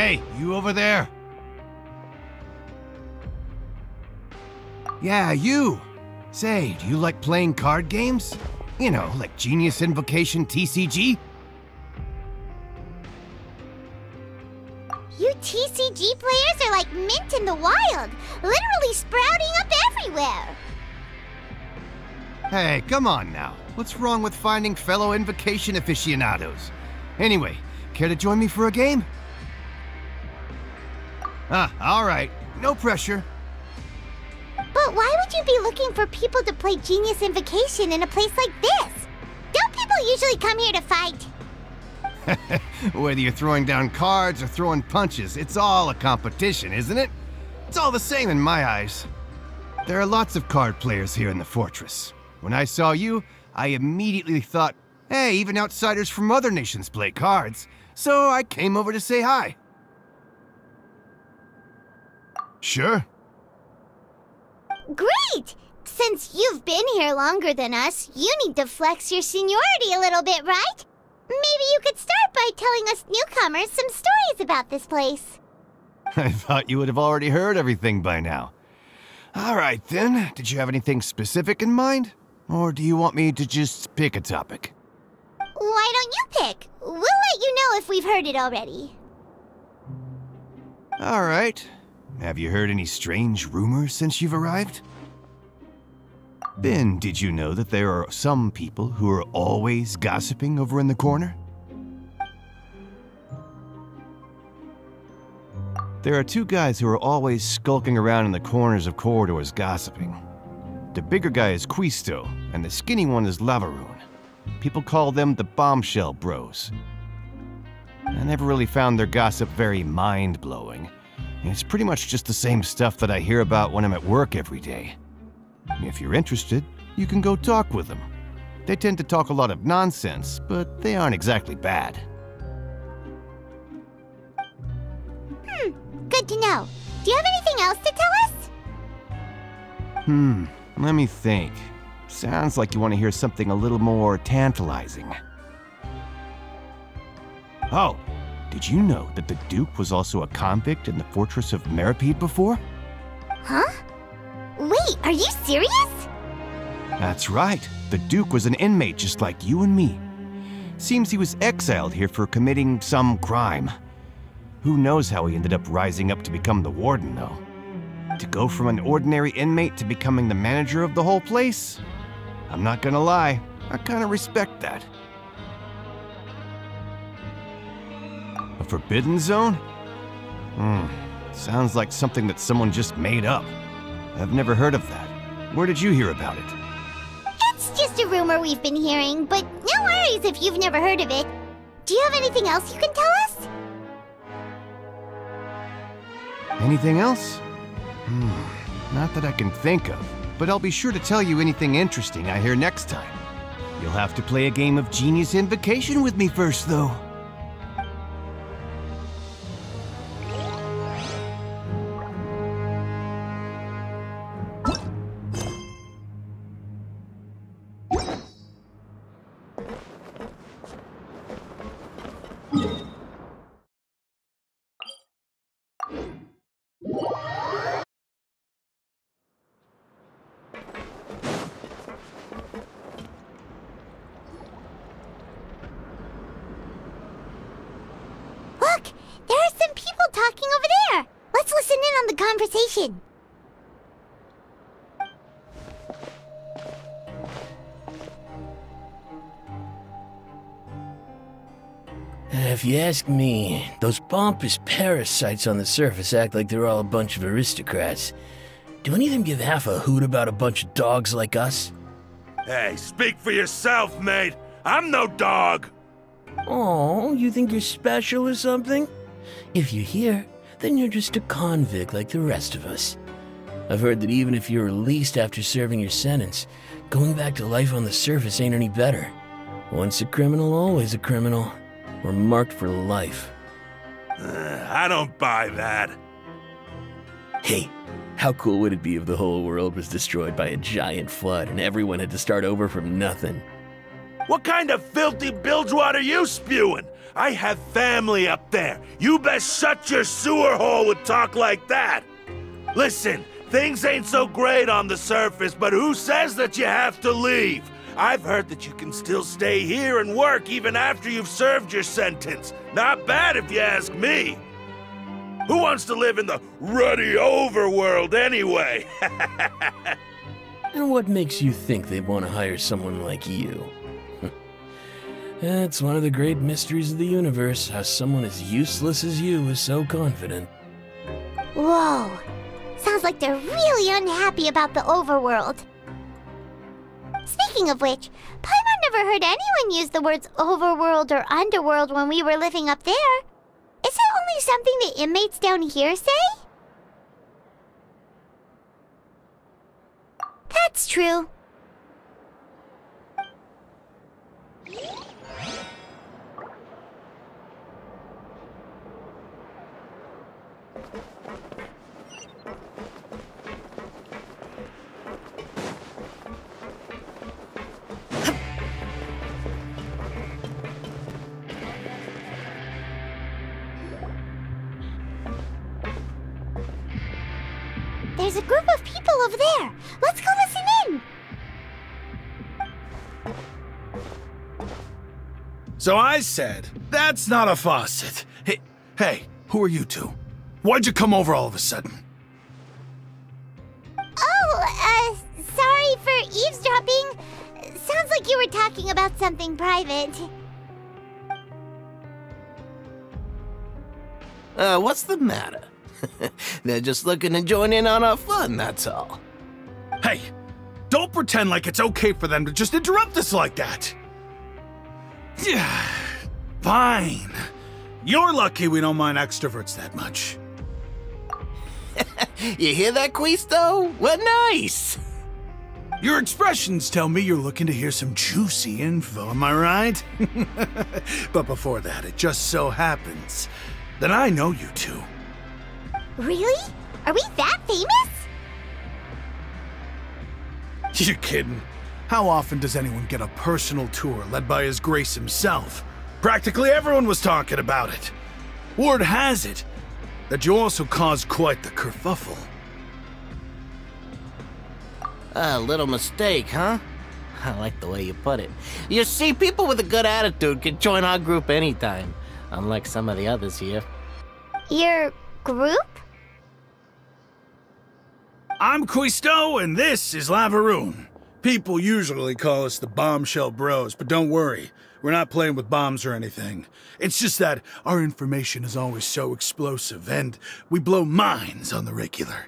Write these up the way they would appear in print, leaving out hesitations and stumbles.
Hey, you over there? Yeah, you! Say, do you like playing card games? You know, like Genius Invocation TCG? You TCG players are like mint in the wild, literally sprouting up everywhere. Hey, come on now. What's wrong with finding fellow Invocation aficionados? Anyway, care to join me for a game? Alright. No pressure. But why would you be looking for people to play Genius Invocation in a place like this? Don't people usually come here to fight? Whether you're throwing down cards or throwing punches, it's all a competition, isn't it? It's all the same in my eyes. There are lots of card players here in the fortress. When I saw you, I immediately thought, hey, even outsiders from other nations play cards. So I came over to say hi. Sure. Great! Since you've been here longer than us, you need to flex your seniority a little bit, right? Maybe you could start by telling us newcomers some stories about this place. I thought you would have already heard everything by now. All right, then. Did you have anything specific in mind? Or do you want me to just pick a topic? Why don't you pick? We'll let you know if we've heard it already. All right. Have you heard any strange rumors since you've arrived? Ben, did you know that there are some people who are always gossiping over in the corner? There are two guys who are always skulking around in the corners of corridors gossiping. The bigger guy is Quisto, and the skinny one is Lavaroon. People call them the Bombshell Bros. I never really found their gossip very mind-blowing. It's pretty much just the same stuff that I hear about when I'm at work every day. If you're interested, you can go talk with them. They tend to talk a lot of nonsense, but they aren't exactly bad. Good to know. Do you have anything else to tell us? Let me think. Sounds like you want to hear something a little more tantalizing. Oh, did you know that the Duke was also a convict in the fortress of Meripede before? Huh? Wait, are you serious? That's right. The Duke was an inmate just like you and me. Seems he was exiled here for committing some crime. Who knows how he ended up rising up to become the warden, though. To go from an ordinary inmate to becoming the manager of the whole place? I'm not gonna lie, I kinda respect that. A forbidden zone? Sounds like something that someone just made up. I've never heard of that. Where did you hear about it? It's just a rumor we've been hearing, but no worries if you've never heard of it. Do you have anything else you can tell us? Anything else? Not that I can think of, but I'll be sure to tell you anything interesting I hear next time. You'll have to play a game of Genius Invocation with me first, though. Look, there are some people talking over there. Let's listen in on the conversation. If you ask me, those pompous parasites on the surface act like they're all a bunch of aristocrats. Do any of them give half a hoot about a bunch of dogs like us? Hey, speak for yourself, mate. I'm no dog. Oh, you think you're special or something? If you're here, then you're just a convict like the rest of us. I've heard that even if you're released after serving your sentence, going back to life on the surface ain't any better. Once a criminal, always a criminal. We're marked for life. I don't buy that. Hey, how cool would it be if the whole world was destroyed by a giant flood and everyone had to start over from nothing? What kind of filthy bilgewater are you spewing? I have family up there. You best shut your sewer hole with talk like that. Listen, things ain't so great on the surface, but who says that you have to leave? I've heard that you can still stay here and work even after you've served your sentence. Not bad if you ask me. Who wants to live in the ruddy overworld anyway? And what makes you think they want to hire someone like you? That's one of the great mysteries of the universe, how someone as useless as you is so confident. Whoa. Sounds like they're really unhappy about the overworld. Speaking of which, Paimon never heard anyone use the words overworld or underworld when we were living up there. Is it only something the inmates down here say? That's true. There's a group of people over there. Let's go listen in. So I said, that's not a faucet. Hey, who are you two? Why'd you come over all of a sudden? Oh, sorry for eavesdropping. Sounds like you were talking about something private. What's the matter? They're just looking to join in on our fun, that's all. Hey, don't pretend like it's okay for them to just interrupt us like that. Yeah, fine. You're lucky we don't mind extroverts that much. You hear that, Quisto? What nice! Your expressions tell me you're looking to hear some juicy info, am I right? But before that, it just so happens that I know you two. Really? Are we that famous? You're kidding. How often does anyone get a personal tour led by His Grace himself? Practically everyone was talking about it. Word has it that you also caused quite the kerfuffle. A little mistake, huh? I like the way you put it. You see, people with a good attitude can join our group anytime, unlike some of the others here. Your group? I'm Quisto, and this is Lavaroon. People usually call us the Bombshell Bros, but don't worry. We're not playing with bombs or anything. It's just that our information is always so explosive, and we blow minds on the regular.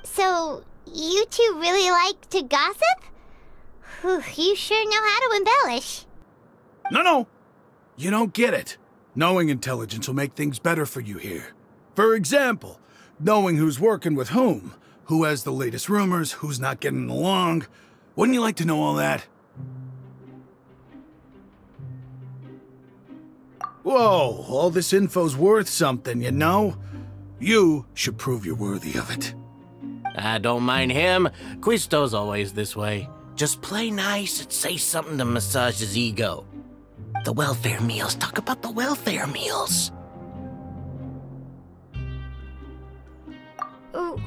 So, you two really like to gossip? Whew, you sure know how to embellish. No. You don't get it. Knowing intelligence will make things better for you here. For example, knowing who's working with whom, who has the latest rumors, who's not getting along. Wouldn't you like to know all that? Whoa, all this info's worth something, you know? You should prove you're worthy of it. I don't mind him. Quisto's always this way. Just play nice and say something to massage his ego. The welfare meals. Talk about the welfare meals.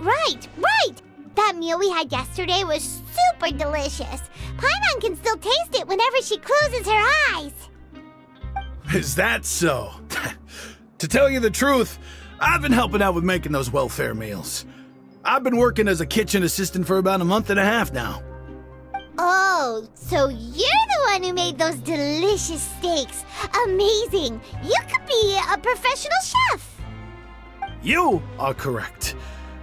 Right! That meal we had yesterday was super delicious. Paimon can still taste it whenever she closes her eyes. Is that so? To tell you the truth, I've been helping out with making those welfare meals. I've been working as a kitchen assistant for about a month and a half now. Oh, so you're the one who made those delicious steaks. Amazing! You could be a professional chef. You are correct.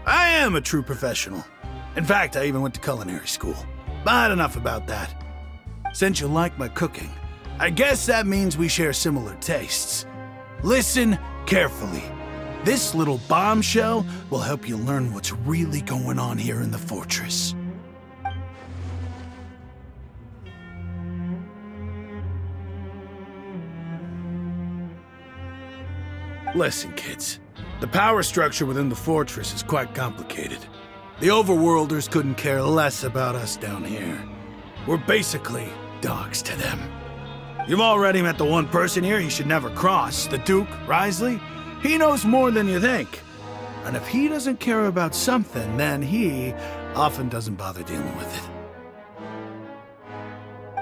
I am a true professional. In fact, I even went to culinary school. But enough about that. Since you like my cooking, I guess that means we share similar tastes. Listen carefully. This little bombshell will help you learn what's really going on here in the fortress. Listen, kids. The power structure within the fortress is quite complicated. The overworlders couldn't care less about us down here. We're basically dogs to them. You've already met the one person here you should never cross, the Duke, Risley. He knows more than you think. And if he doesn't care about something, then he often doesn't bother dealing with it.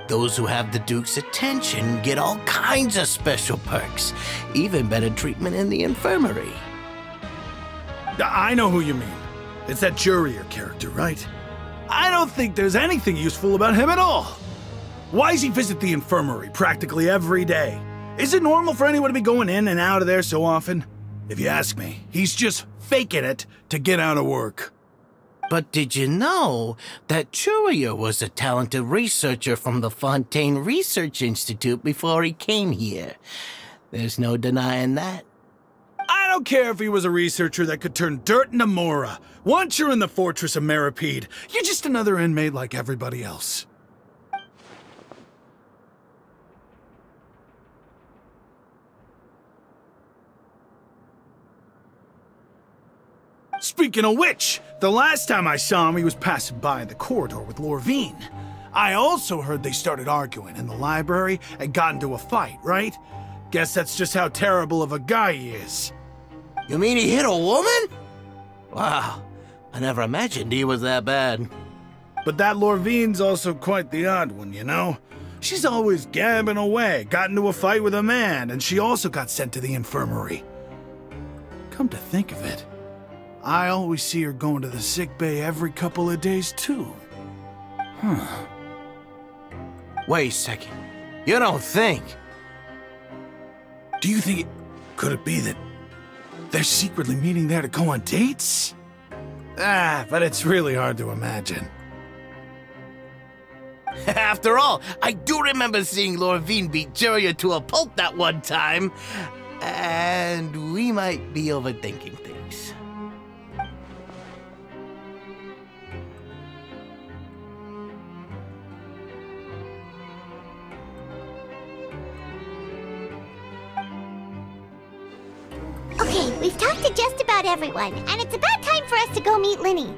Those who have the Duke's attention get all kinds of special perks, even better treatment in the infirmary. I know who you mean. It's that Jurier character, right? I don't think there's anything useful about him at all. Why does he visit the infirmary practically every day? Is it normal for anyone to be going in and out of there so often? If you ask me, he's just faking it to get out of work. But did you know that Jurier was a talented researcher from the Fontaine Research Institute before he came here? There's no denying that. I don't care if he was a researcher that could turn dirt into Mora. Once you're in the fortress of Meripede, you're just another inmate like everybody else. Speaking of which, the last time I saw him, he was passing by the corridor with Lorvine. I also heard they started arguing in the library and got into a fight, right? Guess that's just how terrible of a guy he is. You mean he hit a woman? Wow, I never imagined he was that bad. But that Lorvine's also quite the odd one, you know? She's always gabbing away, got into a fight with a man, and she also got sent to the infirmary. Come to think of it, I always see her going to the sick bay every couple of days, too. Huh. Wait a second. You don't think? Do you think could it be that they're secretly meeting there to go on dates? But it's really hard to imagine. After all, I do remember seeing Lorvine beat Jurier to a pulp that one time. And we might be overthinking things. Okay, we've talked to just about everyone, and it's about time for us to go meet Linny.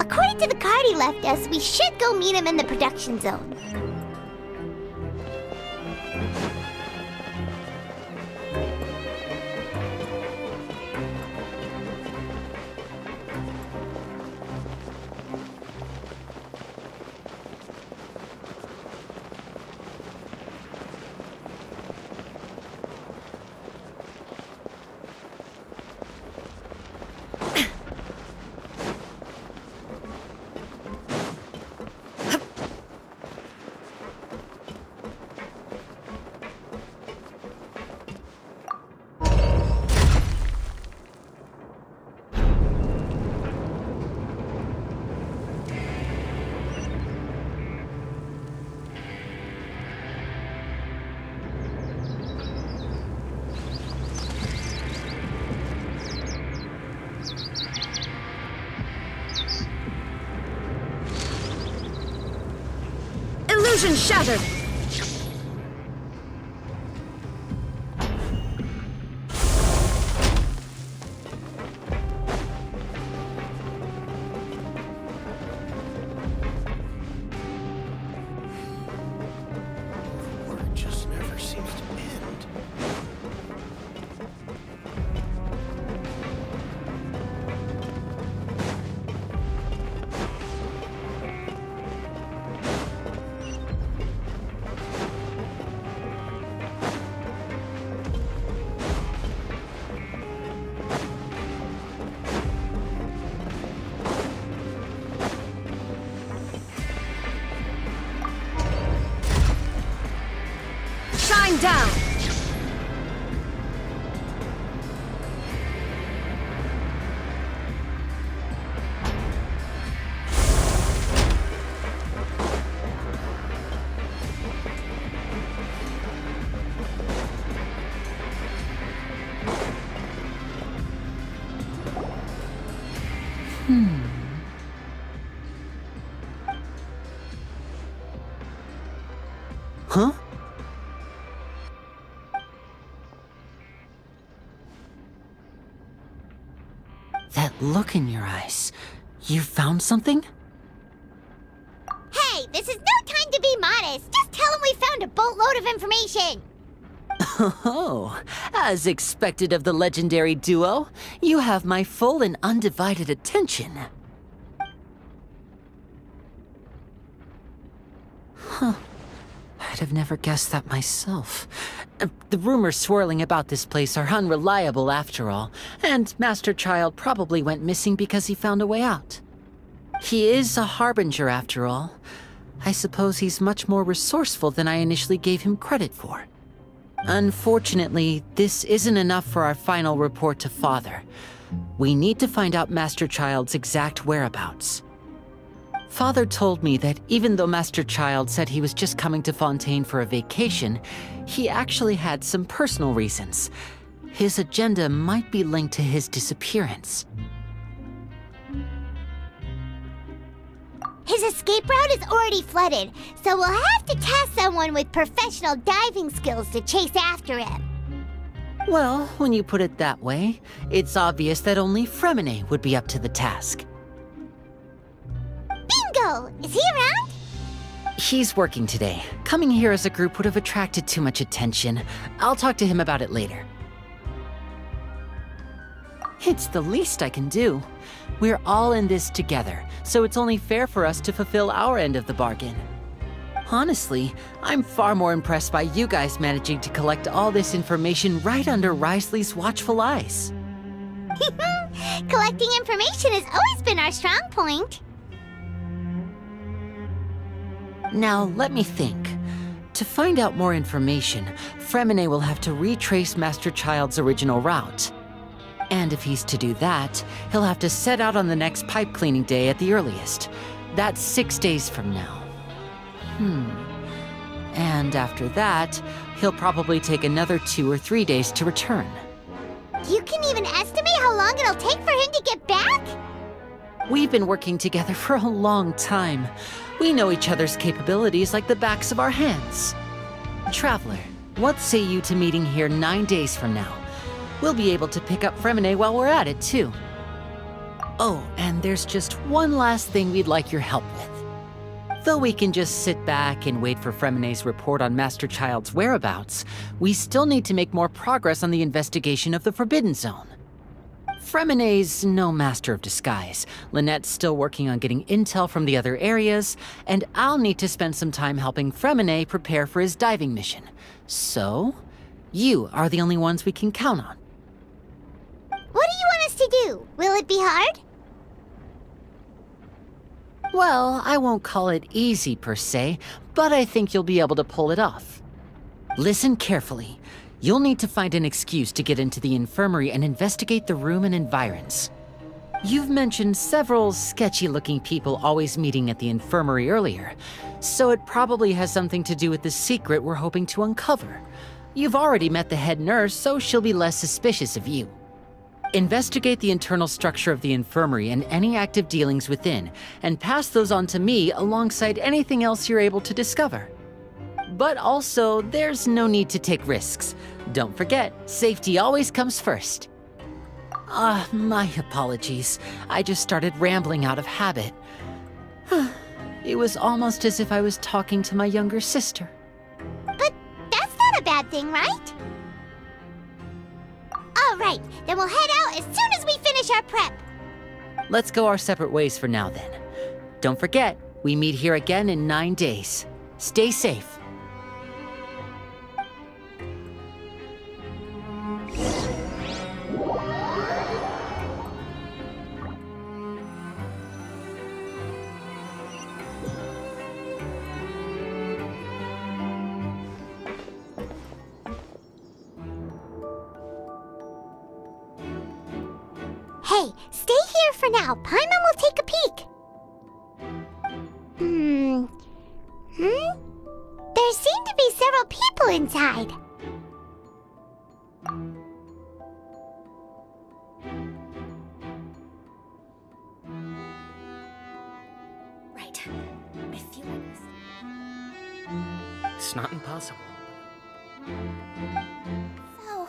According to the card he left us, we should go meet him in the production zone. Illusion shattered! Work just never seems to end. Shine down! Huh? That look in your eyes. You found something? Hey, this is no time to be modest. Just tell him we found a boatload out of information! Oh, as expected of the legendary duo, you have my full and undivided attention. Huh. I'd have never guessed that myself. The rumors swirling about this place are unreliable after all, and Master Child probably went missing because he found a way out. He is a harbinger after all. I suppose he's much more resourceful than I initially gave him credit for. Unfortunately, this isn't enough for our final report to Father. We need to find out Master Child's exact whereabouts. Father told me that even though Master Child said he was just coming to Fontaine for a vacation, he actually had some personal reasons. His agenda might be linked to his disappearance. His escape route is already flooded, so we'll have to task someone with professional diving skills to chase after him. Well, when you put it that way, it's obvious that only Fremine would be up to the task. Bingo! Is he around? He's working today. Coming here as a group would have attracted too much attention. I'll talk to him about it later. It's the least I can do. We're all in this together, so it's only fair for us to fulfill our end of the bargain. Honestly, I'm far more impressed by you guys managing to collect all this information right under Risley's watchful eyes. Collecting information has always been our strong point. Now, let me think. To find out more information, Fremine will have to retrace Master Child's original route. And if he's to do that, he'll have to set out on the next pipe cleaning day at the earliest. That's 6 days from now. And after that, he'll probably take another 2 or 3 days to return. You can even estimate how long it'll take for him to get back? We've been working together for a long time. We know each other's capabilities like the backs of our hands. Traveler, what say you to meeting here 9 days from now? We'll be able to pick up Fremine while we're at it, too. Oh, and there's just one last thing we'd like your help with. Though we can just sit back and wait for Fremine's report on Master Child's whereabouts, we still need to make more progress on the investigation of the Forbidden Zone. Fremine's no master of disguise. Lynette's still working on getting intel from the other areas, and I'll need to spend some time helping Fremine prepare for his diving mission. So, you are the only ones we can count on. What do you want us to do? Will it be hard? Well, I won't call it easy per se, but I think you'll be able to pull it off. Listen carefully. You'll need to find an excuse to get into the infirmary and investigate the room and environs. You've mentioned several sketchy-looking people always meeting at the infirmary earlier, so it probably has something to do with the secret we're hoping to uncover. You've already met the head nurse, so she'll be less suspicious of you. Investigate the internal structure of the infirmary and any active dealings within, and pass those on to me alongside anything else you're able to discover. But also, there's no need to take risks. Don't forget, safety always comes first. My apologies. I just started rambling out of habit. It was almost as if I was talking to my younger sister. But that's not a bad thing, right? All right, then we'll head out as soon as we finish our prep. Let's go our separate ways for now, then. Don't forget, we meet here again in 9 days. Stay safe. Hey, stay here for now. Paimon will take a peek. There seem to be several people inside. Right. I feel like this. It's not impossible. So...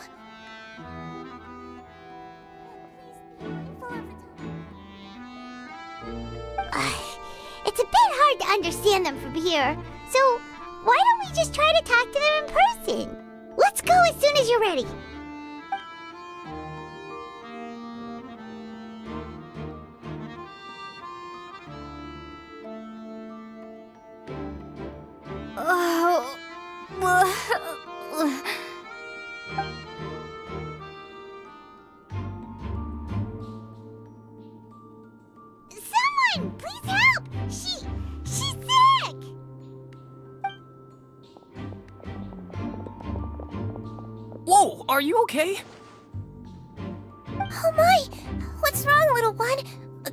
It's a bit hard to understand them from here, so why don't we just try to talk to them in person. Let's go as soon as you're ready. Someone, please help! She's sick! Whoa, are you okay? Oh my! What's wrong, little one?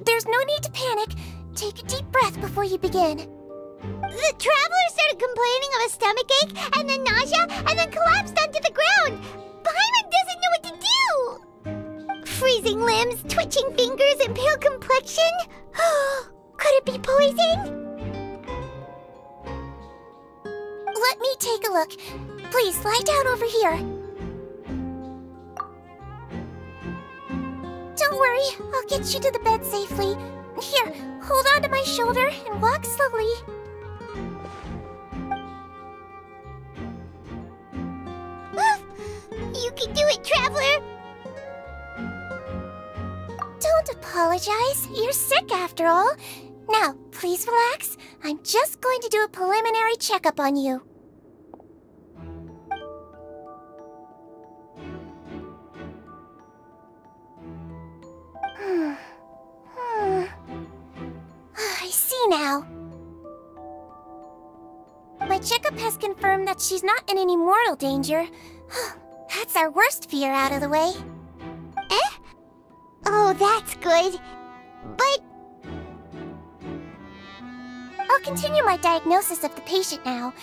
There's no need to panic. Take a deep breath before you begin. The traveler started complaining of a stomachache, and then nausea, and then collapsed onto the ground. Paimon doesn't know what to do! Freezing limbs, twitching fingers, and pale complexion? Could it be poison? Let me take a look. Please, lie down over here. Don't worry, I'll get you to the bed safely. Here, hold on to my shoulder and walk slowly. You can do it, traveler! Don't apologize. You're sick after all. Now, please relax. I'm just going to do a preliminary checkup on you. I see now. My checkup has confirmed that she's not in any mortal danger. That's our worst fear out of the way. Eh? Oh, that's good. But... I'll continue my diagnosis of the patient now.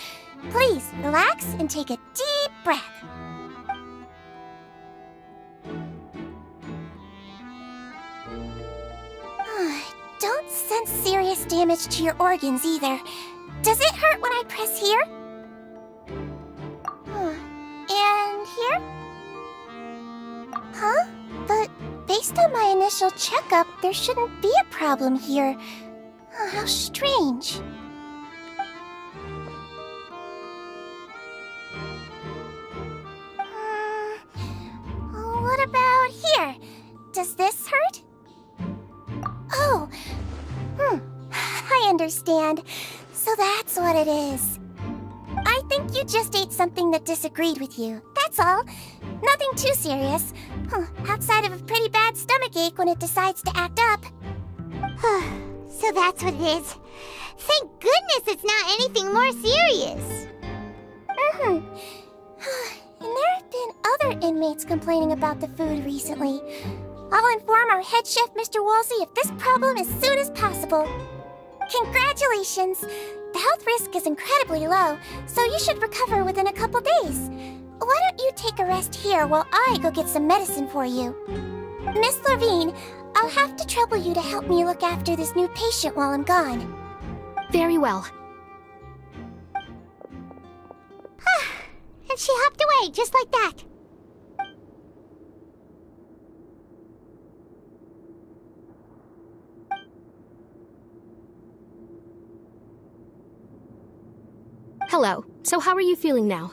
Please, relax and take a deep breath. Don't sense serious damage to your organs either. Does it hurt when I press here? And here? Huh? But based on my initial checkup, there shouldn't be a problem here. How strange. What about here? Does this hurt? Oh, I understand. So that's what it is. I think you just ate something that disagreed with you. That's all. Nothing too serious. Outside of a pretty bad stomachache when it decides to act up. So that's what it is. Thank goodness it's not anything more serious. And there have been other inmates complaining about the food recently. I'll inform our head chef, Mr. Woolsey, of this problem as soon as possible. Congratulations! The health risk is incredibly low, so you should recover within a couple days. Why don't you take a rest here while I go get some medicine for you? Miss Levine, I'll have to trouble you to help me look after this new patient while I'm gone. Very well. And she hopped away just like that. Hello. So how are you feeling now?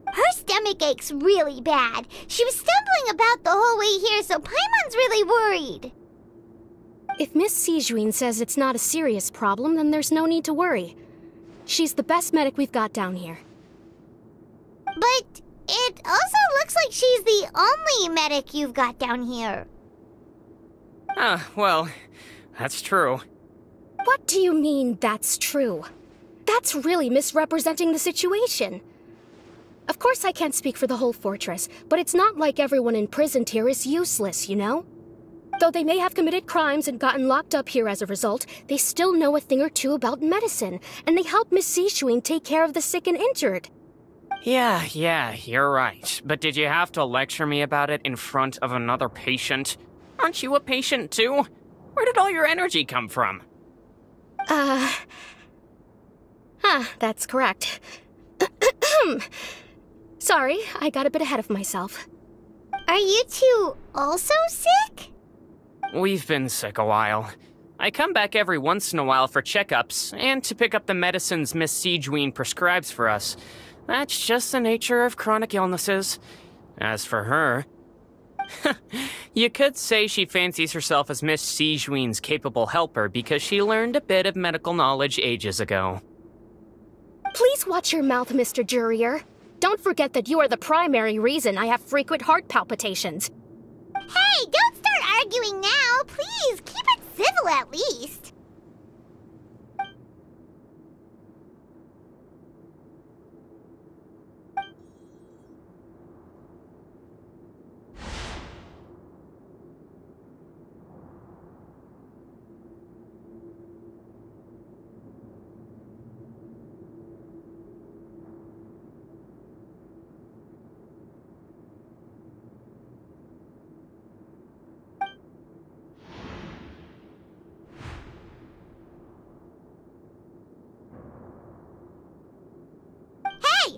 Her stomach aches really bad. She was stumbling about the whole way here, so Paimon's really worried. If Miss Sijuin says it's not a serious problem, then there's no need to worry. She's the best medic we've got down here. But it also looks like she's the only medic you've got down here. Well, that's true. What do you mean, that's true? That's really misrepresenting the situation. Of course I can't speak for the whole fortress, but it's not like everyone imprisoned here is useless, you know? Though they may have committed crimes and gotten locked up here as a result, they still know a thing or two about medicine, and they help Miss Sijuin take care of the sick and injured. Yeah, you're right. But did you have to lecture me about it in front of another patient? Aren't you a patient too? Where did all your energy come from? That's correct. Sorry, I got a bit ahead of myself. Are you two also sick? We've been sick a while. I come back every once in a while for checkups, and to pick up the medicines Miss Siegewien prescribes for us. That's just the nature of chronic illnesses. As for her... you could say she fancies herself as Miss Siegewien's capable helper because she learned a bit of medical knowledge ages ago. Please watch your mouth, Mr. Jurier. Don't forget that you are the primary reason I have frequent heart palpitations. Hey, don't start arguing now! Please, keep it civil at least!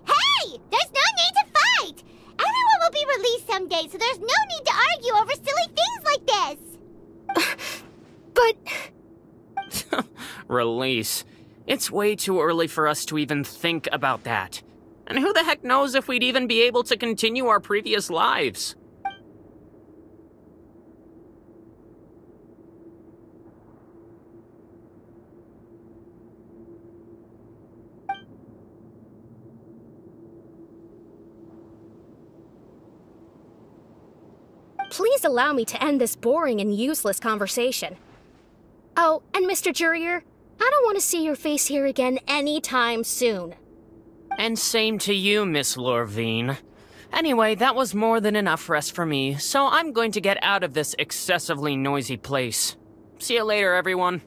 Hey! There's no need to fight! Everyone will be released someday, so there's no need to argue over silly things like this! But... Release. It's way too early for us to even think about that. And who the heck knows if we'd even be able to continue our previous lives? Please allow me to end this boring and useless conversation. Oh, and Mr. Jurier, I don't want to see your face here again anytime soon. And same to you, Miss Lorvine. Anyway, that was more than enough rest for me, so I'm going to get out of this excessively noisy place. See you later, everyone.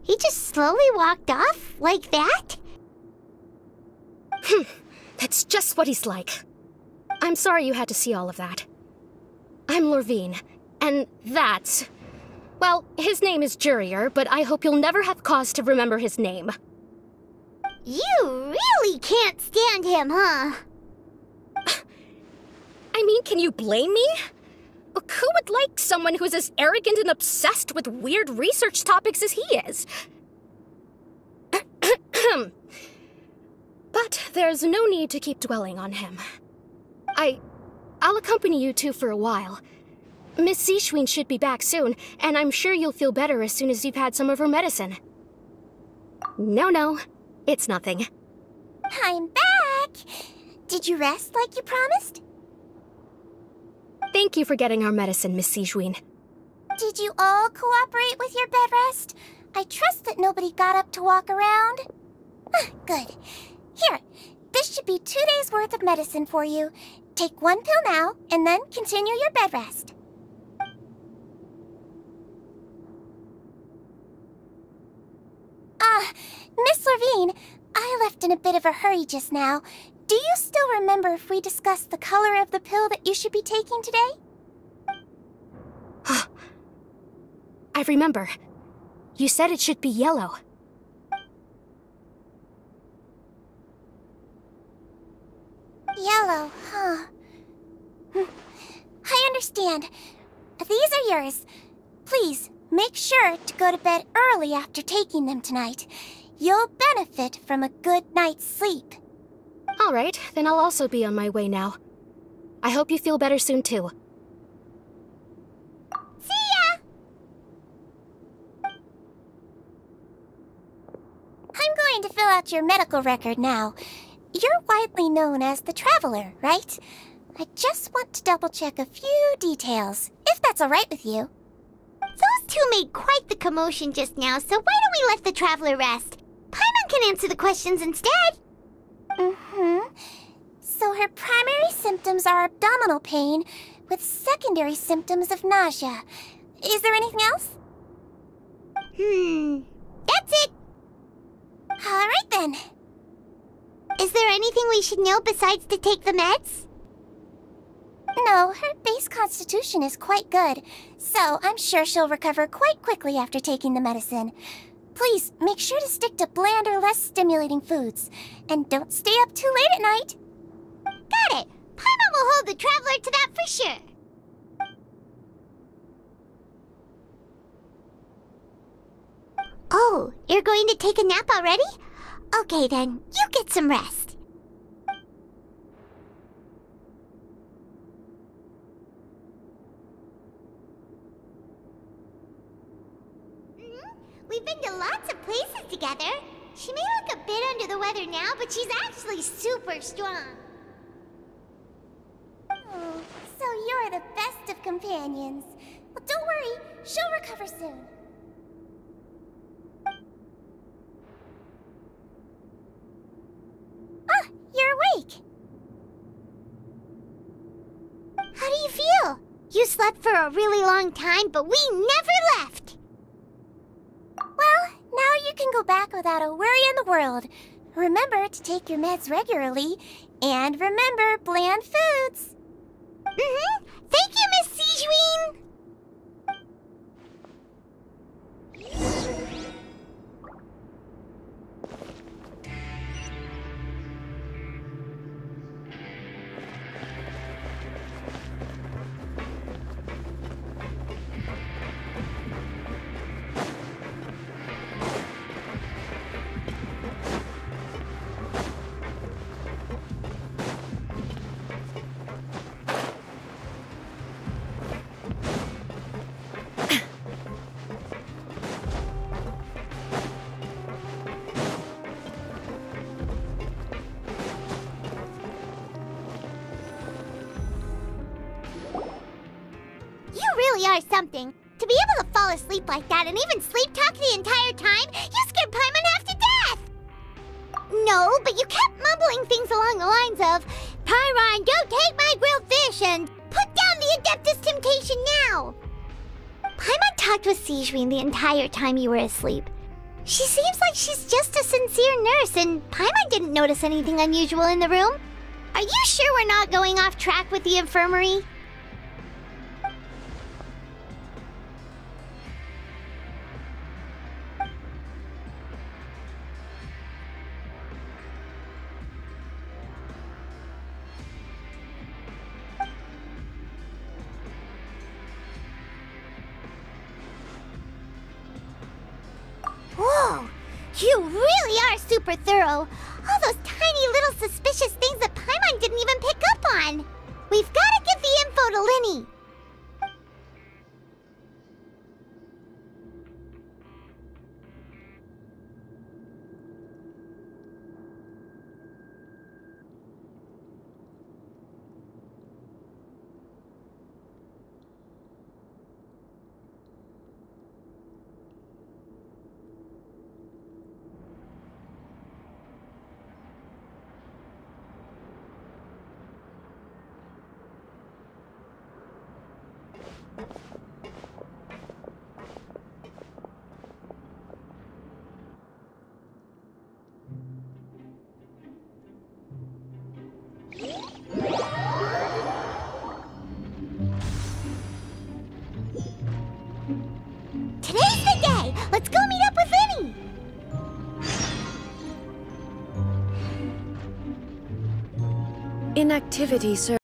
He just slowly walked off like that? That's just what he's like. I'm sorry you had to see all of that. I'm Lorvine, and that's... Well, his name is Jurier, but I hope you'll never have cause to remember his name. You really can't stand him, huh? I mean, can you blame me? Who would like someone who's as arrogant and obsessed with weird research topics as he is? But there's no need to keep dwelling on him. I'll accompany you two for a while. Miss Siegewien should be back soon, and I'm sure you'll feel better as soon as you've had some of her medicine. No, it's nothing. I'm back! Did you rest like you promised? Thank you for getting our medicine, Miss Siegewien. Did you all cooperate with your bed rest? I trust that nobody got up to walk around. Good. Here, this should be 2 days' worth of medicine for you. Take 1 pill now, and then continue your bed rest. Miss Lorvine, I left in a bit of a hurry just now. Do you still remember if we discussed the color of the pill that you should be taking today? I remember. You said it should be yellow. Yellow, huh? I understand. These are yours. Please, make sure to go to bed early after taking them tonight. You'll benefit from a good night's sleep. All right, then I'll also be on my way now. I hope you feel better soon, too. See ya! I'm going to fill out your medical record now. You're widely known as the Traveler, right? I just want to double-check a few details, if that's all right with you. Those two made quite the commotion just now, so why don't we let the Traveler rest? Paimon can answer the questions instead. So her primary symptoms are abdominal pain, with secondary symptoms of nausea. Is there anything else? That's it. All right then. Is there anything we should know besides to take the meds? No, her base constitution is quite good, so I'm sure she'll recover quite quickly after taking the medicine. Please, make sure to stick to bland or less stimulating foods. And don't stay up too late at night. Got it! Paimon will hold the Traveler to that for sure. Oh, you're going to take a nap already? Okay then, you get some rest. We've been to lots of places together. She may look a bit under the weather now, but she's actually super strong. Oh, so you're the best of companions. Well, don't worry, she'll recover soon. Ah, you're awake. How do you feel? You slept for a really long time, but we never left. Well, now you can go back without a worry in the world. Remember to take your meds regularly, and remember bland foods. Thank you, Miss Sijuin. Are something. To be able to fall asleep like that and even sleep talk the entire time, you scared Paimon half to death! No, but you kept mumbling things along the lines of, Pyron, don't take my grilled fish, and put down the Adeptus Temptation now! Paimon talked with Sijuin the entire time you were asleep. She seems like she's just a sincere nurse, and Paimon didn't notice anything unusual in the room. Are you sure we're not going off track with the infirmary? Whoa! You really are super thorough! All those tiny little suspicious things that Paimon didn't even pick up on! We've gotta give the info to Linny! Today's the day! Let's go meet up with Linny! Inactivity, sir.